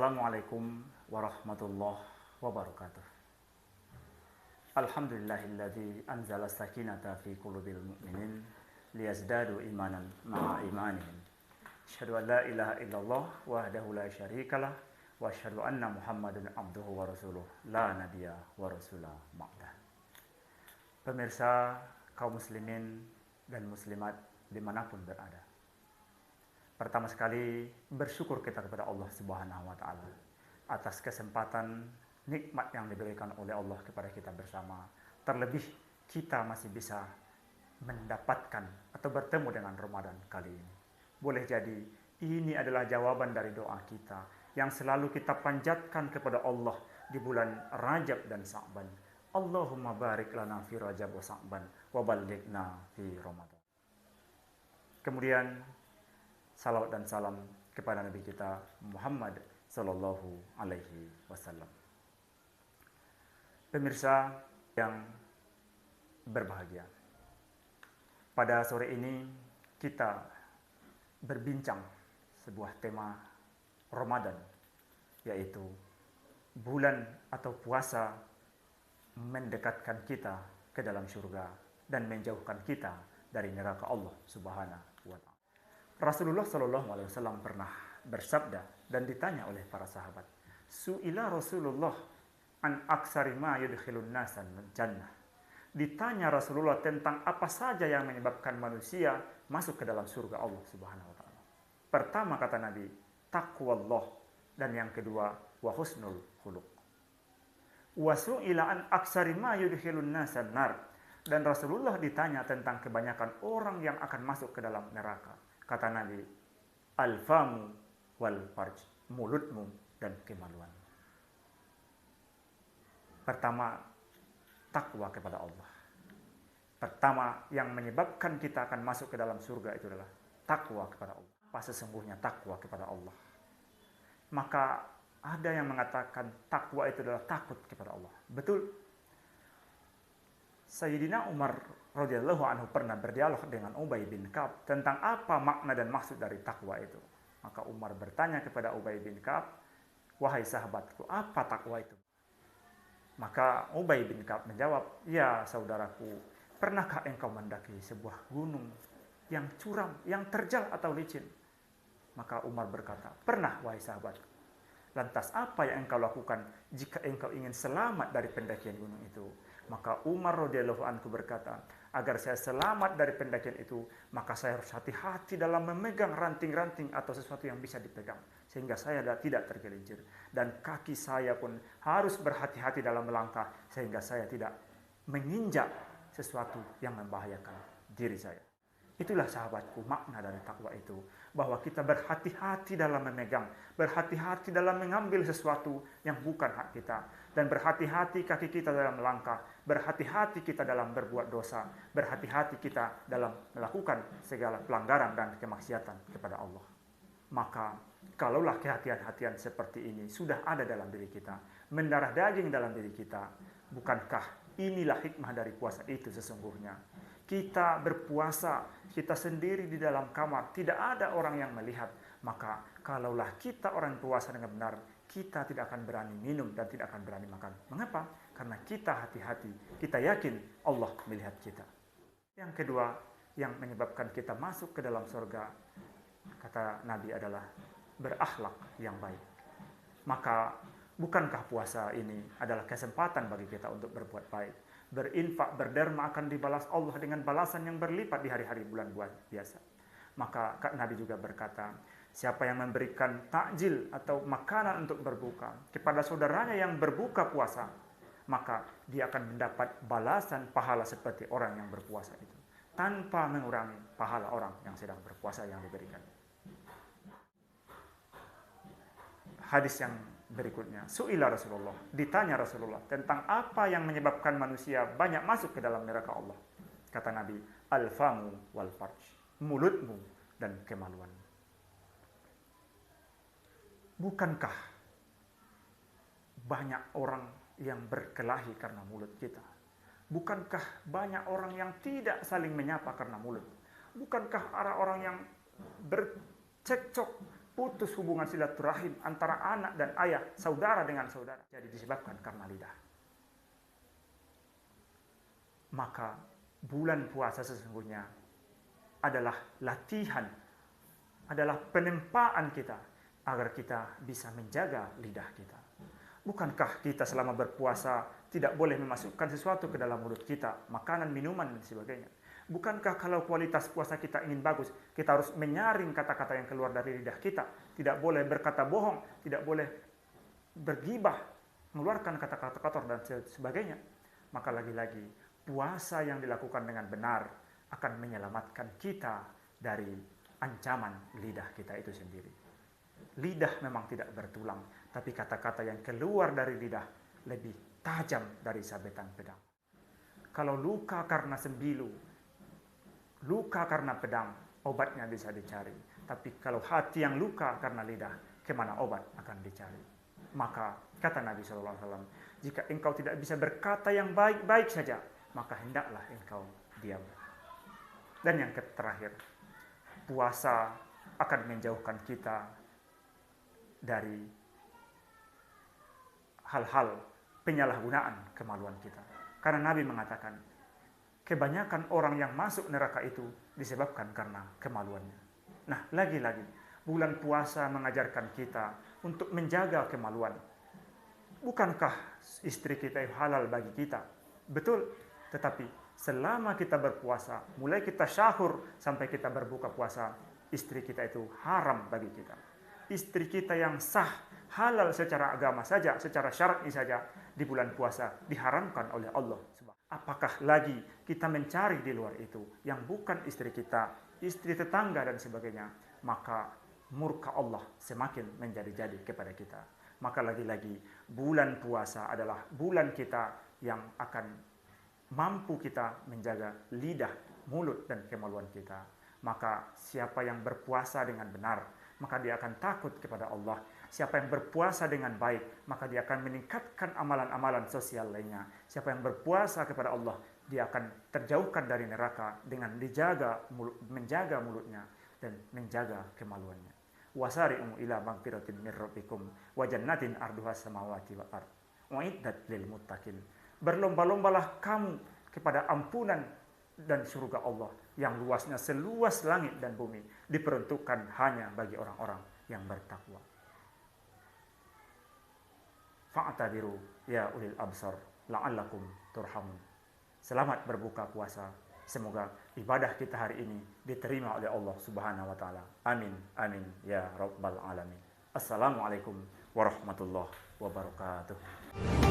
Assalamualaikum warahmatullahi wabarakatuh. Alhamdulillahilladzi anzala sakinata fi qulubil mu'minin liyazdadu imanan ma'a imanihim. Asyhadu an la ilaha illallah wahdahu la syarikalah wa asyhadu anna Muhammadan abduhu wa rasuluh la nabiyya wa rasula ba'dah. Pemirsa kaum muslimin dan muslimat dimanapun berada. Pertama sekali bersyukur kita kepada Allah Subhanahu wa taala atas kesempatan nikmat yang diberikan oleh Allah kepada kita bersama. Terlebih kita masih bisa mendapatkan atau bertemu dengan Ramadan kali ini. Boleh jadi ini adalah jawaban dari doa kita yang selalu kita panjatkan kepada Allah di bulan Rajab dan Sa'ban. Allahumma barik lana fi Rajab wa Sa'ban wa ballighna fi Ramadan. Kemudian salawat dan salam kepada Nabi kita Muhammad sallallahu alaihi wasallam. Pemirsa yang berbahagia, pada sore ini kita berbincang sebuah tema Ramadan, yaitu bulan atau puasa mendekatkan kita ke dalam surga dan menjauhkan kita dari neraka Allah Subhanahu wa taala. Rasulullah sallallahu alaihi wasallam pernah bersabda dan ditanya oleh para sahabat, "Su'ila Rasulullah an aksari ma yudkhilun nasan jannah." Ditanya Rasulullah tentang apa saja yang menyebabkan manusia masuk ke dalam surga Allah Subhanahu wa taala. Pertama kata Nabi, taqwallah, dan yang kedua wa husnul khuluq. Wa su'ila an aksari ma yudkhilun nasan nar, dan Rasulullah ditanya tentang kebanyakan orang yang akan masuk ke dalam neraka. Kata Nabi, al-famu wal farj, mulutmu dan kemaluan. Pertama, takwa kepada Allah. Pertama yang menyebabkan kita akan masuk ke dalam surga itu adalah takwa kepada Allah. Apa sesungguhnya takwa kepada Allah? Maka ada yang mengatakan takwa itu adalah takut kepada Allah. Betul. Sayyidina Umar radhiyallahu anhu pernah berdialog dengan Ubay bin Ka'ab tentang apa makna dan maksud dari takwa itu. Maka Umar bertanya kepada Ubay bin Ka'ab, "Wahai sahabatku, apa takwa itu?" Maka Ubay bin Ka'ab menjawab, "Ya saudaraku, pernahkah engkau mendaki sebuah gunung yang curam, yang terjal atau licin?" Maka Umar berkata, "Pernah wahai sahabatku." "Lantas apa yang engkau lakukan jika engkau ingin selamat dari pendakian gunung itu?" Maka Umar radhiyallahu anhu berkata, "Agar saya selamat dari pendakian itu, maka saya harus hati-hati dalam memegang ranting-ranting atau sesuatu yang bisa dipegang, sehingga saya tidak tergelincir. Dan kaki saya pun harus berhati-hati dalam melangkah, sehingga saya tidak menginjak sesuatu yang membahayakan diri saya." Itulah sahabatku makna dari takwa itu, bahwa kita berhati-hati dalam memegang, berhati-hati dalam mengambil sesuatu yang bukan hak kita, dan berhati-hati kaki kita dalam melangkah, berhati-hati kita dalam berbuat dosa, berhati-hati kita dalam melakukan segala pelanggaran dan kemaksiatan kepada Allah. Maka kalaulah kehati-hatian seperti ini sudah ada dalam diri kita, mendarah daging dalam diri kita, bukankah inilah hikmah dari puasa itu sesungguhnya? Kita berpuasa, kita sendiri di dalam kamar, tidak ada orang yang melihat. Maka kalaulah kita orang puasa dengan benar, kita tidak akan berani minum dan tidak akan berani makan. Mengapa? Karena kita hati-hati, kita yakin Allah melihat kita. Yang kedua, yang menyebabkan kita masuk ke dalam surga, kata Nabi, adalah berakhlak yang baik. Maka bukankah puasa ini adalah kesempatan bagi kita untuk berbuat baik? Berinfak, berderma akan dibalas Allah dengan balasan yang berlipat di hari-hari bulan biasa. Maka Nabi juga berkata, siapa yang memberikan takjil atau makanan untuk berbuka kepada saudaranya yang berbuka puasa, maka dia akan mendapat balasan pahala seperti orang yang berpuasa itu, tanpa mengurangi pahala orang yang sedang berpuasa yang diberikan. Hadis yang berikutnya, su'ila Rasulullah, ditanya Rasulullah tentang apa yang menyebabkan manusia banyak masuk ke dalam neraka Allah. Kata Nabi, al-famu wal farj, mulutmu dan kemaluan. Bukankah banyak orang yang berkelahi karena mulut kita? Bukankah banyak orang yang tidak saling menyapa karena mulut? Bukankah orang-orang yang bercekcok putus hubungan silaturahim antara anak dan ayah, saudara dengan saudara. Jadi disebabkan karena lidah. Maka bulan puasa sesungguhnya adalah latihan, adalah penempaan kita agar kita bisa menjaga lidah kita. Bukankah kita selama berpuasa tidak boleh memasukkan sesuatu ke dalam mulut kita, makanan, minuman, dan sebagainya? Bukankah kalau kualitas puasa kita ingin bagus, kita harus menyaring kata-kata yang keluar dari lidah kita? Tidak boleh berkata bohong, tidak boleh bergibah, mengeluarkan kata-kata kotor dan sebagainya. Maka lagi-lagi, puasa yang dilakukan dengan benar akan menyelamatkan kita dari ancaman lidah kita itu sendiri. Lidah memang tidak bertulang, tapi kata-kata yang keluar dari lidah lebih tajam dari sabetan pedang. Kalau luka karena sembilu, luka karena pedang, obatnya bisa dicari. Tapi kalau hati yang luka karena lidah, kemana obat akan dicari? Maka kata Nabi SAW, jika engkau tidak bisa berkata yang baik-baik saja, maka hendaklah engkau diam. Dan yang terakhir, puasa akan menjauhkan kita dari hal-hal penyalahgunaan kemaluan kita. Karena Nabi mengatakan, kebanyakan orang yang masuk neraka itu disebabkan karena kemaluannya. Nah, lagi-lagi, bulan puasa mengajarkan kita untuk menjaga kemaluan. Bukankah istri kita halal bagi kita? Betul, tetapi selama kita berpuasa, mulai kita syahur sampai kita berbuka puasa, istri kita itu haram bagi kita. Istri kita yang sah, halal secara agama saja, secara syar'i saja, di bulan puasa diharamkan oleh Allah. Apakah lagi kita mencari di luar itu yang bukan istri kita, istri tetangga dan sebagainya, maka murka Allah semakin menjadi-jadi kepada kita. Maka lagi-lagi bulan puasa adalah bulan kita yang akan mampu kita menjaga lidah, mulut, dan kemaluan kita. Maka siapa yang berpuasa dengan benar, maka dia akan takut kepada Allah. Siapa yang berpuasa dengan baik, maka dia akan meningkatkan amalan-amalan sosial lainnya. Siapa yang berpuasa kepada Allah, dia akan terjauhkan dari neraka dengan menjaga mulutnya dan menjaga kemaluannya. Wasari'u ila magfiratin min rabbikum wa jannatin arduhas samawati wal ard uiddat lil muttaqin. Berlomba-lombalah kamu kepada ampunan dan surga Allah yang luasnya seluas langit dan bumi, diperuntukkan hanya bagi orang-orang yang bertakwa. Fa'tabiru ya ulil absar la'allakum turhamun. Selamat berbuka puasa. Semoga ibadah kita hari ini diterima oleh Allah Subhanahu wa taala. Amin amin ya rabbal alamin. Assalamualaikum warahmatullahi wabarakatuh.